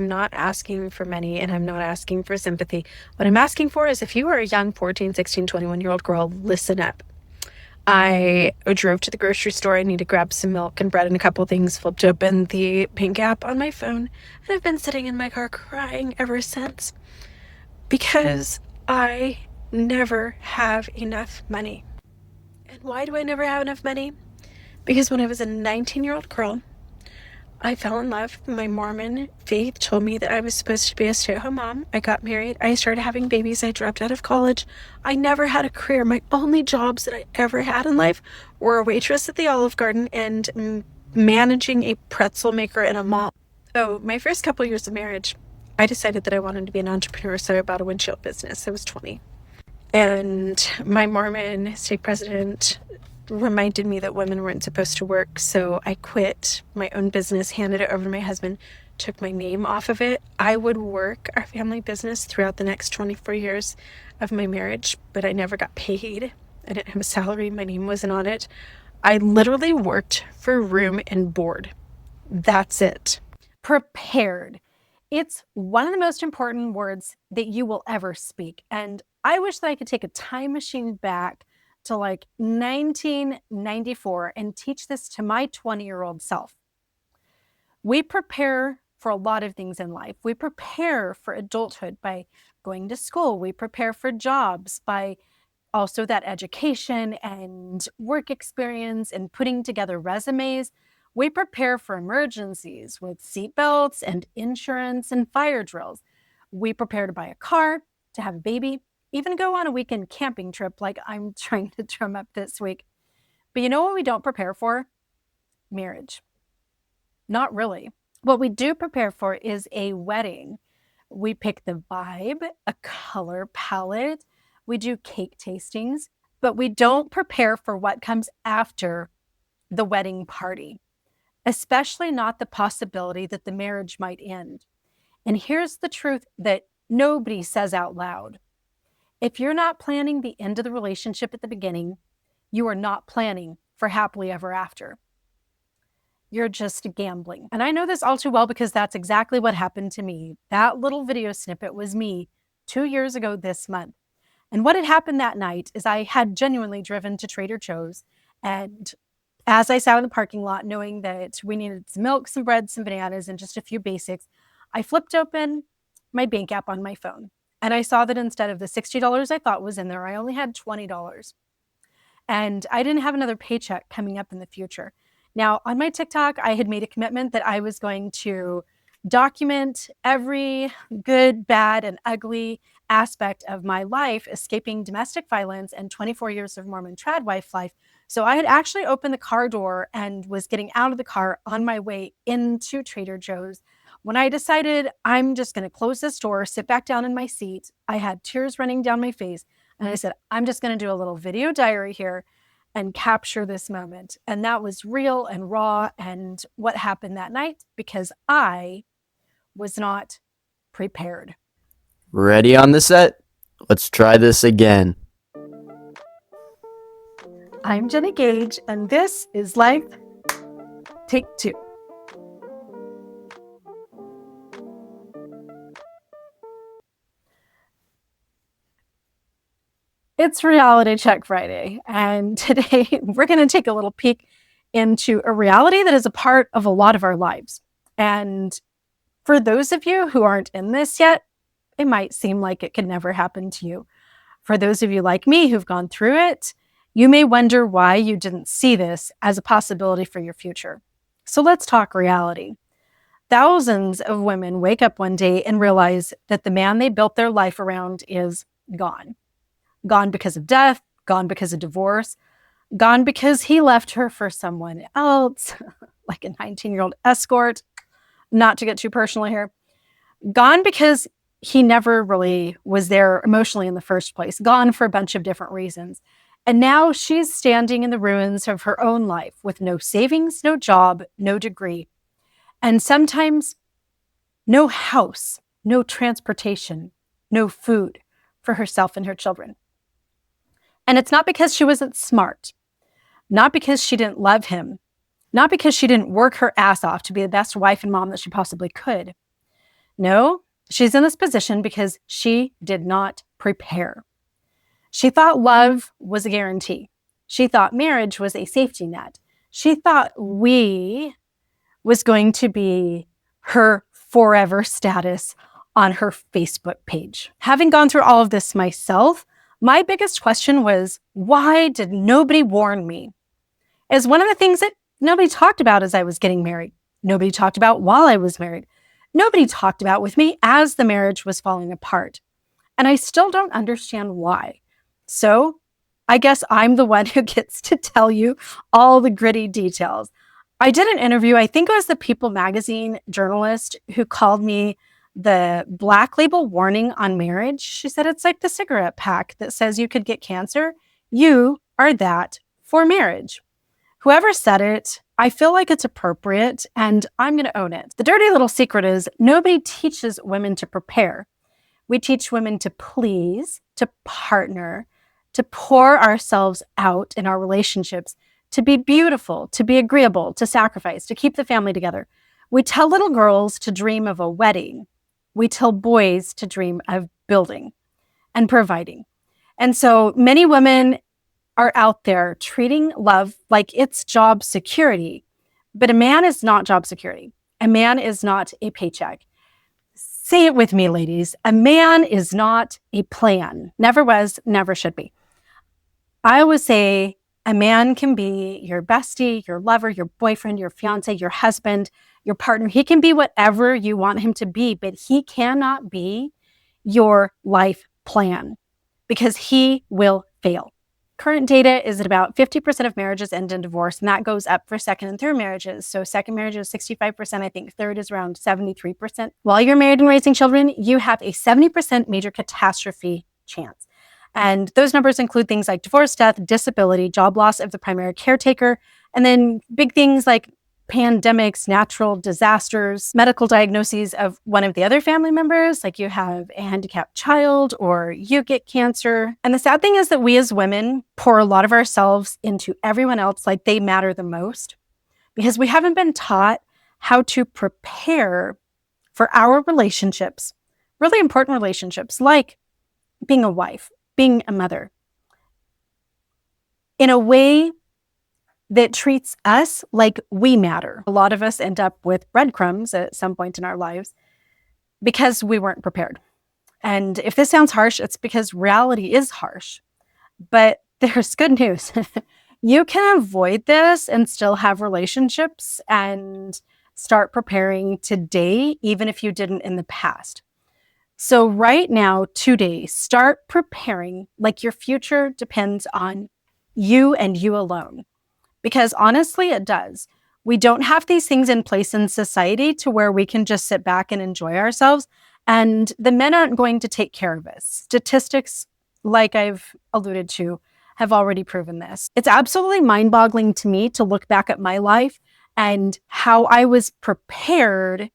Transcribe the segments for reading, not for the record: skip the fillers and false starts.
I'm not asking for money and I'm not asking for sympathy. What I'm asking for is if you are a young 14, 16, 21-year-old girl, listen up. I drove to the grocery store. I need to grab some milk and bread and a couple things, flipped open the bank app on my phone, and I've been sitting in my car crying ever since because I never have enough money. And why do I never have enough money? Because when I was a 19-year-old girl, I fell in love. My Mormon faith told me that I was supposed to be a stay-at-home mom. I got married. I started having babies. I dropped out of college. I never had a career. My only jobs that I ever had in life were a waitress at the Olive Garden and managing a pretzel maker in a mall. Oh, my first couple years of marriage, I decided that I wanted to be an entrepreneur, so I bought a windshield business. I was 20. And my Mormon stake president reminded me that women weren't supposed to work, so I quit my own business, handed it over to my husband, took my name off of it. I would work our family business throughout the next 24 years of my marriage, but I never got paid. I didn't have a salary. My name wasn't on it. I literally worked for room and board. That's it. Prepared. It's one of the most important words that you will ever speak. And I wish that I could take a time machine back to like 1994 and teach this to my 20-year-old self. We prepare for a lot of things in life. We prepare for adulthood by going to school. We prepare for jobs by also that education and work experience and putting together resumes. We prepare for emergencies with seatbelts and insurance and fire drills. We prepare to buy a car, to have a baby, even go on a weekend camping trip like I'm trying to drum up this week. But you know what we don't prepare for? Marriage. Not really. What we do prepare for is a wedding. We pick the vibe, a color palette. We do cake tastings, but we don't prepare for what comes after the wedding party, especially not the possibility that the marriage might end. And here's the truth that nobody says out loud. If you're not planning the end of the relationship at the beginning, you are not planning for happily ever after. You're just gambling. And I know this all too well because that's exactly what happened to me. That little video snippet was me 2 years ago this month. And what had happened that night is I had genuinely driven to Trader Joe's, and as I sat in the parking lot knowing that we needed some milk, some bread, some bananas, and just a few basics, I flipped open my bank app on my phone. And I saw that instead of the $60 I thought was in there, I only had $20. And I didn't have another paycheck coming up in the future. Now, on my TikTok, I had made a commitment that I was going to document every good, bad, and ugly aspect of my life, escaping domestic violence and 24 years of Mormon trad wife life. So I had actually opened the car door and was getting out of the car on my way into Trader Joe's when I decided I'm just going to close this door, sit back down in my seat. I had tears running down my face. And I said, I'm just going to do a little video diary here and capture this moment. And that was real and raw and what happened that night because I was not prepared. Ready on the set? Let's try this again. I'm Jenny Gage, and this is Life Take 2. It's Reality Check Friday, and today we're going to take a little peek into a reality that is a part of a lot of our lives. And for those of you who aren't in this yet, it might seem like it could never happen to you. For those of you like me who've gone through it, you may wonder why you didn't see this as a possibility for your future. So let's talk reality. Thousands of women wake up one day and realize that the man they built their life around is gone. Gone because of death, gone because of divorce, gone because he left her for someone else, like a 19-year-old escort, not to get too personal here. Gone because he never really was there emotionally in the first place, gone for a bunch of different reasons. And now she's standing in the ruins of her own life with no savings, no job, no degree, and sometimes no house, no transportation, no food for herself and her children. And it's not because she wasn't smart, not because she didn't love him, not because she didn't work her ass off to be the best wife and mom that she possibly could. No, she's in this position because she did not prepare. She thought love was a guarantee. She thought marriage was a safety net. She thought we was going to be her forever status on her Facebook page. Having gone through all of this myself, my biggest question was, why did nobody warn me? Is one of the things that nobody talked about as I was getting married. Nobody talked about while I was married. Nobody talked about with me as the marriage was falling apart. And I still don't understand why. So I guess I'm the one who gets to tell you all the gritty details. I did an interview, I think it was the People magazine journalist who called me the black label warning on marriage. She said, it's like the cigarette pack that says you could get cancer. You are that for marriage. Whoever said it, I feel like it's appropriate and I'm going to own it. The dirty little secret is nobody teaches women to prepare. We teach women to please, to partner, to pour ourselves out in our relationships, to be beautiful, to be agreeable, to sacrifice, to keep the family together. We tell little girls to dream of a wedding. We tell boys to dream of building and providing. And so many women are out there treating love like it's job security. But a man is not job security. A man is not a paycheck. Say it with me, ladies. A man is not a plan. Never was, never should be. I always say a man can be your bestie, your lover, your boyfriend, your fiance, your husband, your partner. He can be whatever you want him to be, but he cannot be your life plan because he will fail. Current data is that about 50% of marriages end in divorce, and that goes up for second and third marriages. So second marriage is 65%, I think third is around 73%. While you're married and raising children, you have a 70% major catastrophe chance. And those numbers include things like divorce, death, disability, job loss of the primary caretaker, and then big things like pandemics, natural disasters, medical diagnoses of one of the other family members, like you have a handicapped child or you get cancer. And the sad thing is that we as women pour a lot of ourselves into everyone else like they matter the most because we haven't been taught how to prepare for our relationships, really important relationships like being a wife, being a mother, in a way that treats us like we matter. A lot of us end up with breadcrumbs at some point in our lives because we weren't prepared. And if this sounds harsh, it's because reality is harsh. But there's good news. You can avoid this and still have relationships and start preparing today, even if you didn't in the past. So right now, today, start preparing like your future depends on you and you alone. Because honestly, it does. We don't have these things in place in society to where we can just sit back and enjoy ourselves. And the men aren't going to take care of us. Statistics, like I've alluded to, have already proven this. It's absolutely mind-boggling to me to look back at my life and how I was prepared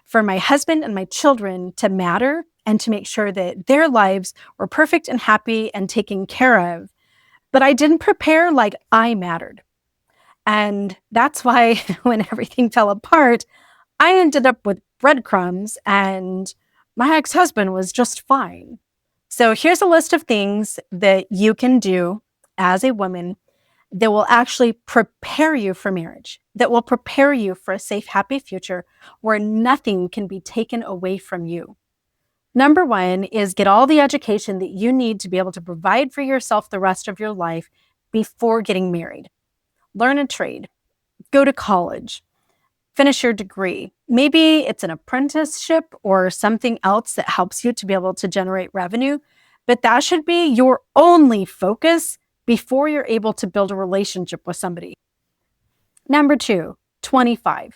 for my husband and my children to matter and to make sure that their lives were perfect and happy and taken care of. But I didn't prepare like I mattered. And that's why when everything fell apart, I ended up with breadcrumbs and my ex-husband was just fine. So here's a list of things that you can do as a woman that will actually prepare you for marriage, that will prepare you for a safe, happy future where nothing can be taken away from you. Number one is get all the education that you need to be able to provide for yourself the rest of your life before getting married. Learn a trade, go to college, finish your degree. Maybe it's an apprenticeship or something else that helps you to be able to generate revenue, but that should be your only focus before you're able to build a relationship with somebody. Number two, 25.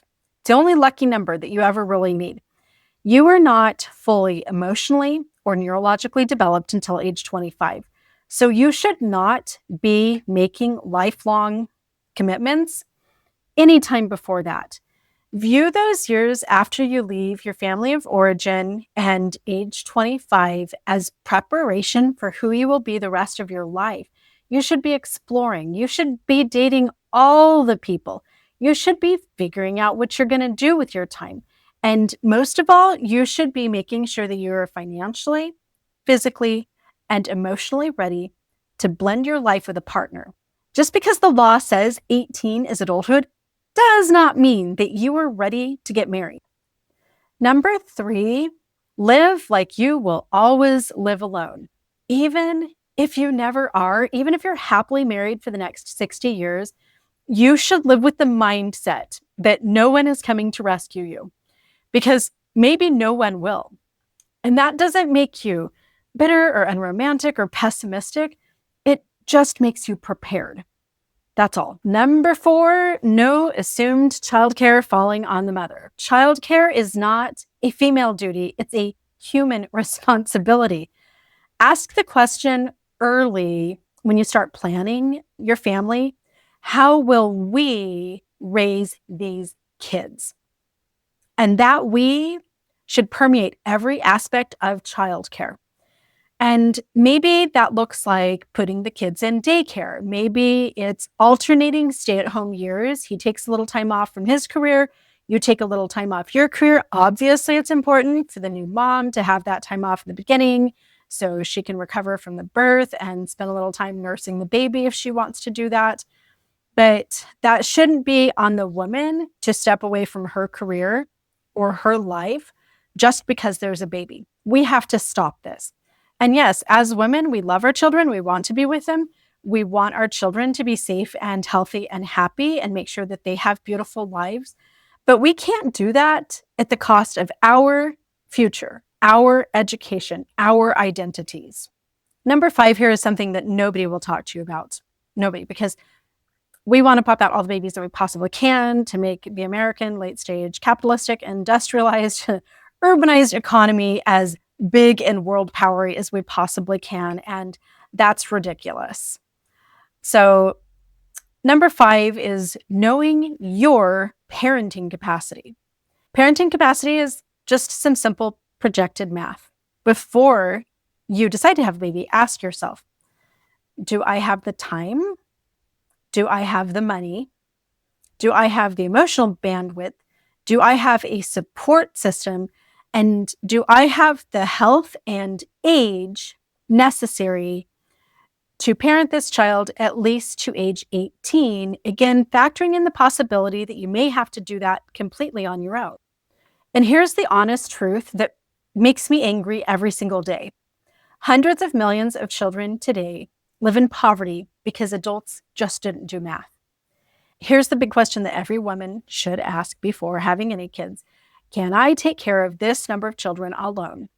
It's the only lucky number that you ever really need. You are not fully emotionally or neurologically developed until age 25. So you should not be making lifelong commitments anytime before that. View those years after you leave your family of origin and age 25 as preparation for who you will be the rest of your life. You should be exploring. You should be dating all the people. You should be figuring out what you're going to do with your time. And most of all, you should be making sure that you are financially, physically, and emotionally ready to blend your life with a partner. Just because the law says 18 is adulthood does not mean that you are ready to get married. Number 3, live like you will always live alone. Even if you never are, even if you're happily married for the next 60 years, you should live with the mindset that no one is coming to rescue you, because maybe no one will. And that doesn't make you bitter or unromantic or pessimistic. It just makes you prepared. That's all. Number 4, no assumed childcare falling on the mother. Childcare is not a female duty, it's a human responsibility. Ask the question early when you start planning your family: how will we raise these kids? And that we should permeate every aspect of childcare. And maybe that looks like putting the kids in daycare. Maybe it's alternating stay-at-home years. He takes a little time off from his career. You take a little time off your career. Obviously, it's important for the new mom to have that time off in the beginning so she can recover from the birth and spend a little time nursing the baby if she wants to do that. But that shouldn't be on the woman to step away from her career or her life just because there's a baby. We have to stop this. And yes, as women, we love our children. We want to be with them. We want our children to be safe and healthy and happy and make sure that they have beautiful lives. But we can't do that at the cost of our future, our education, our identities. Number 5 here is something that nobody will talk to you about. Nobody, because we want to pop out all the babies that we possibly can to make the American late-stage capitalistic, industrialized, urbanized economy as big and world powery as we possibly can. And that's ridiculous. So number 5 is knowing your parenting capacity. Parenting capacity is just some simple projected math. Before you decide to have a baby, ask yourself, do I have the time? Do I have the money? Do I have the emotional bandwidth? Do I have a support system? And do I have the health and age necessary to parent this child at least to age 18? Again, factoring in the possibility that you may have to do that completely on your own. And here's the honest truth that makes me angry every single day. Hundreds of millions of children today live in poverty because adults just didn't do math. Here's the big question that every woman should ask before having any kids. Can I take care of this number of children alone?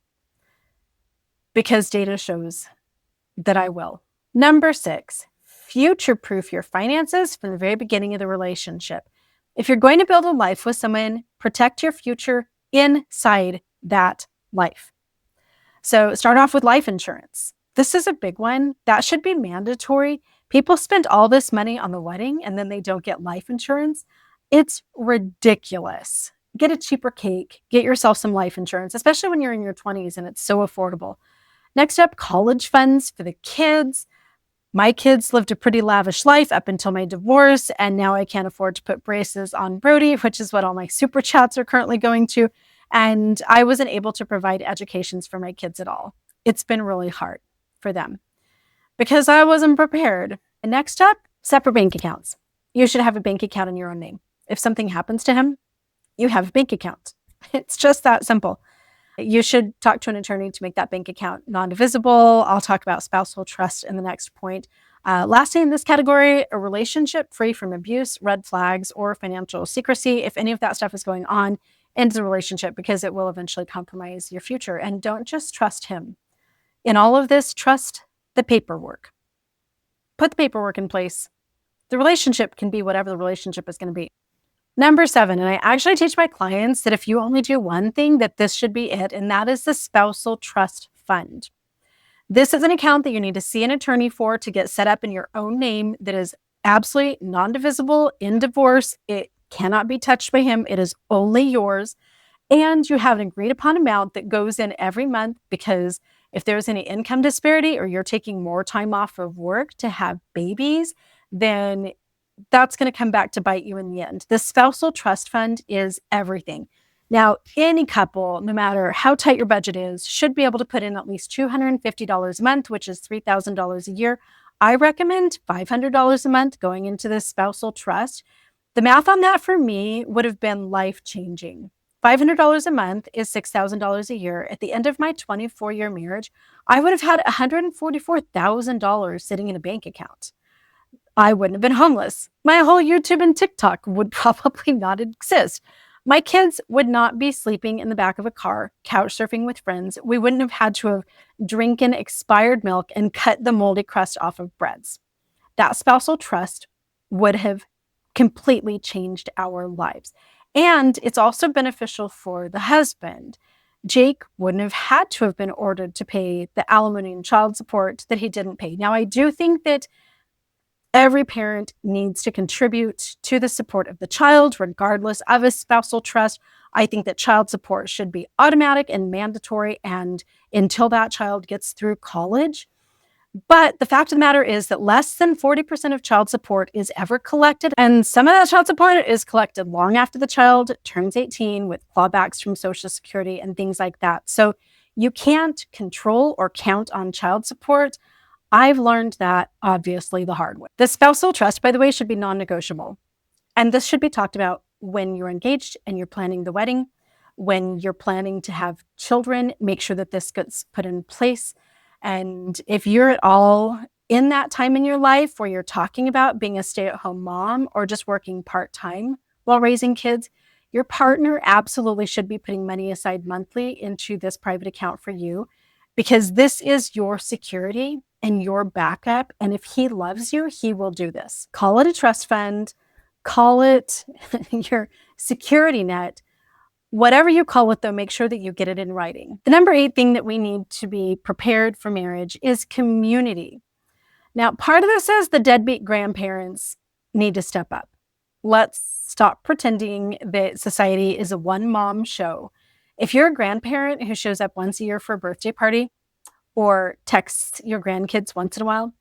Because data shows that I will. Number 6, future-proof your finances from the very beginning of the relationship. If you're going to build a life with someone, protect your future inside that life. So start off with life insurance. This is a big one. That should be mandatory. People spend all this money on the wedding and then they don't get life insurance. It's ridiculous. Get a cheaper cake. Get yourself some life insurance, especially when you're in your 20s and it's so affordable. Next up, college funds for the kids. My kids lived a pretty lavish life up until my divorce, and now I can't afford to put braces on Brody, which is what all my super chats are currently going to. And I wasn't able to provide educations for my kids at all. It's been really hard for them because I wasn't prepared. And next up, separate bank accounts. You should have a bank account in your own name. If something happens to him, you have a bank account. It's just that simple. You should talk to an attorney to make that bank account non-divisible. I'll talk about spousal trust in the next point. Lastly, in this category, a relationship free from abuse, red flags, or financial secrecy. If any of that stuff is going on, end the relationship because it will eventually compromise your future. And don't just trust him. In all of this, trust the paperwork. Put the paperwork in place. The relationship can be whatever the relationship is going to be. Number 7, and I actually teach my clients that if you only do one thing, that this should be it, and that is the spousal trust fund. This is an account that you need to see an attorney for to get set up in your own name that is absolutely non-divisible in divorce. It cannot be touched by him. It is only yours. And you have an agreed upon amount that goes in every month, because if there's any income disparity or you're taking more time off of work to have babies, then that's going to come back to bite you in the end. The spousal trust fund is everything. Now, any couple, no matter how tight your budget is, should be able to put in at least $250 a month, which is $3,000 a year. I recommend $500 a month going into this spousal trust. The math on that for me would have been life-changing. $500 a month is $6,000 a year. At the end of my 24-year marriage, I would have had $144,000 sitting in a bank account. I wouldn't have been homeless. My whole YouTube and TikTok would probably not exist. My kids would not be sleeping in the back of a car, couch surfing with friends. We wouldn't have had to have drinking expired milk and cut the moldy crust off of breads. That spousal trust would have completely changed our lives. And it's also beneficial for the husband. Jake wouldn't have had to have been ordered to pay the alimony and child support that he didn't pay. Now, I do think that every parent needs to contribute to the support of the child, regardless of a spousal trust. I think that child support should be automatic and mandatory, and until that child gets through college. But the fact of the matter is that less than 40% of child support is ever collected, and some of that child support is collected long after the child turns 18 with clawbacks from Social Security and things like that. So you can't control or count on child support. I've learned that, obviously, the hard way. The spousal trust, by the way, should be non-negotiable. And this should be talked about when you're engaged and you're planning the wedding, when you're planning to have children. Make sure that this gets put in place. And if you're at all in that time in your life where you're talking about being a stay-at-home mom or just working part-time while raising kids, your partner absolutely should be putting money aside monthly into this private account for you, because this is your security and your backup. And if he loves you, he will do this. Call it a trust fund, call it your security net. Whatever you call it, though, make sure that you get it in writing. The number 8 thing that we need to be prepared for marriage is community. Now, part of this is the deadbeat grandparents need to step up. Let's stop pretending that society is a one-mom show. If you're a grandparent who shows up once a year for a birthday party or texts your grandkids once in a while,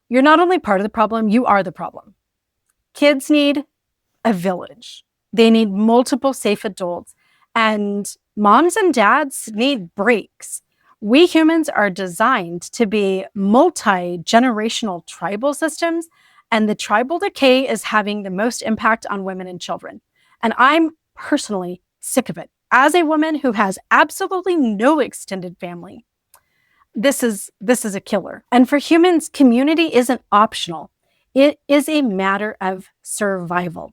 you're not only part of the problem, you are the problem. Kids need a village. They need multiple safe adults, and moms and dads need breaks. We humans are designed to be multi-generational tribal systems, and the tribal decay is having the most impact on women and children. And I'm personally sick of it. As a woman who has absolutely no extended family, this is a killer. And for humans, community isn't optional. It is a matter of survival.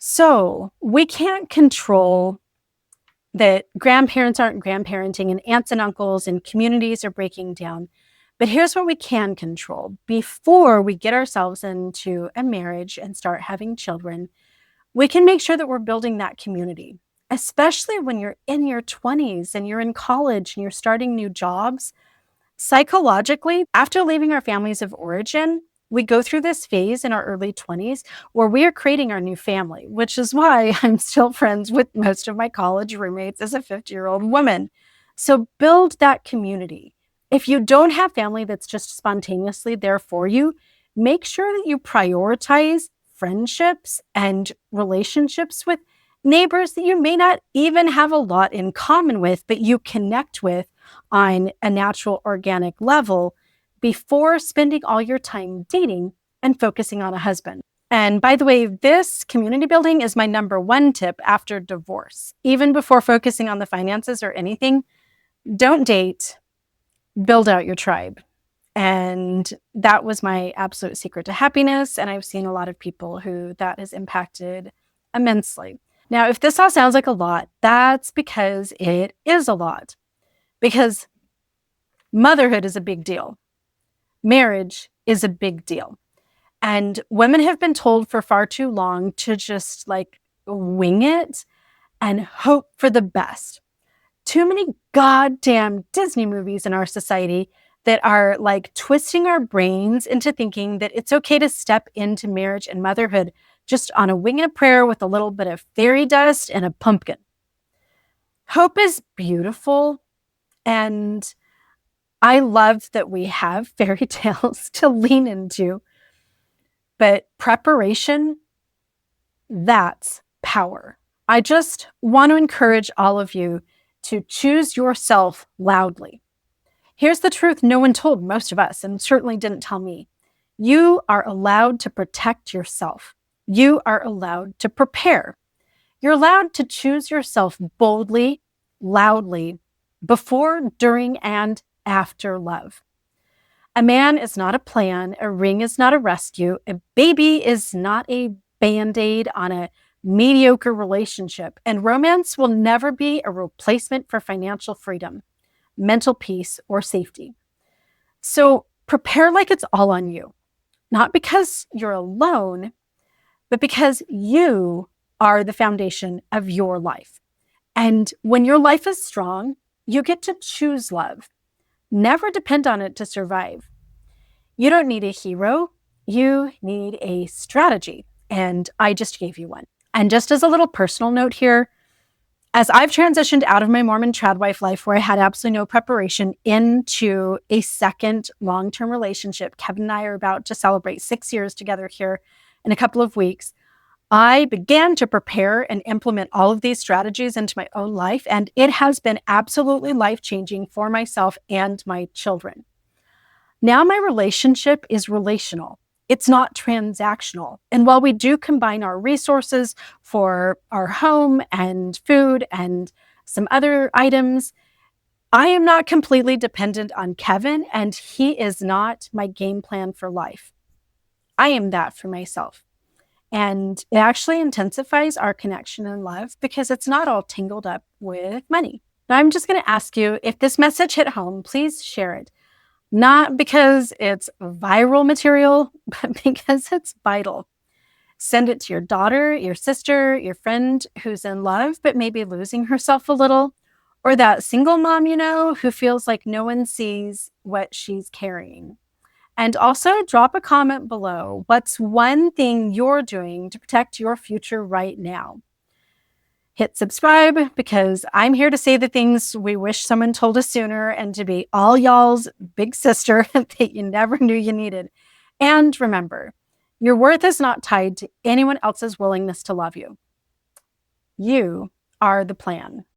So we can't control that grandparents aren't grandparenting and aunts and uncles and communities are breaking down. But here's what we can control. Before we get ourselves into a marriage and start having children, we can make sure that we're building that community, especially when you're in your 20s and you're in college and you're starting new jobs. Psychologically, after leaving our families of origin, we go through this phase in our early 20s where we are creating our new family, which is why I'm still friends with most of my college roommates as a 50-year-old woman. So build that community. If you don't have family that's just spontaneously there for you, make sure that you prioritize friendships and relationships with neighbors that you may not even have a lot in common with, but you connect with on a natural, organic level before spending all your time dating and focusing on a husband. And by the way, this community building is my number 1 tip after divorce. Even before focusing on the finances or anything, don't date, build out your tribe. And that was my absolute secret to happiness. And I've seen a lot of people who that has impacted immensely. Now, if this all sounds like a lot, that's because it is a lot. Because motherhood is a big deal. Marriage is a big deal. And women have been told for far too long to just wing it and hope for the best. Too many goddamn Disney movies in our society that are twisting our brains into thinking that it's okay to step into marriage and motherhood just on a wing and a prayer with a little bit of fairy dust and a pumpkin. Hope is beautiful, and I love that we have fairy tales to lean into, but preparation, that's power. I just want to encourage all of you to choose yourself loudly. Here's the truth no one told most of us, and certainly didn't tell me. You are allowed to protect yourself. You are allowed to prepare. You're allowed to choose yourself boldly, loudly, before, during, and after love. A man is not a plan. A ring is not a rescue. A baby is not a band-aid on a mediocre relationship. And romance will never be a replacement for financial freedom, mental peace, or safety. So prepare like it's all on you, not because you're alone, but because you are the foundation of your life. And when your life is strong, you get to choose love. Never depend on it to survive. You don't need a hero. You need a strategy. And I just gave you one. And just as a little personal note here, as I've transitioned out of my Mormon tradwife life where I had absolutely no preparation into a second long-term relationship, Kevin and I are about to celebrate 6 years together here in a couple of weeks. I began to prepare and implement all of these strategies into my own life, and it has been absolutely life-changing for myself and my children. Now my relationship is relational. It's not transactional. And while we do combine our resources for our home and food and some other items, I am not completely dependent on Kevin, and he is not my game plan for life. I am that for myself. And it actually intensifies our connection and love because it's not all tangled up with money. Now, I'm just going to ask you, if this message hit home, please share it. Not because it's viral material, but because it's vital. Send it to your daughter, your sister, your friend who's in love, but maybe losing herself a little, or that single mom you know who feels like no one sees what she's carrying. And also drop a comment below. What's one thing you're doing to protect your future right now? Hit subscribe because I'm here to say the things we wish someone told us sooner and to be all y'all's big sister that you never knew you needed. And remember, your worth is not tied to anyone else's willingness to love you. You are the plan.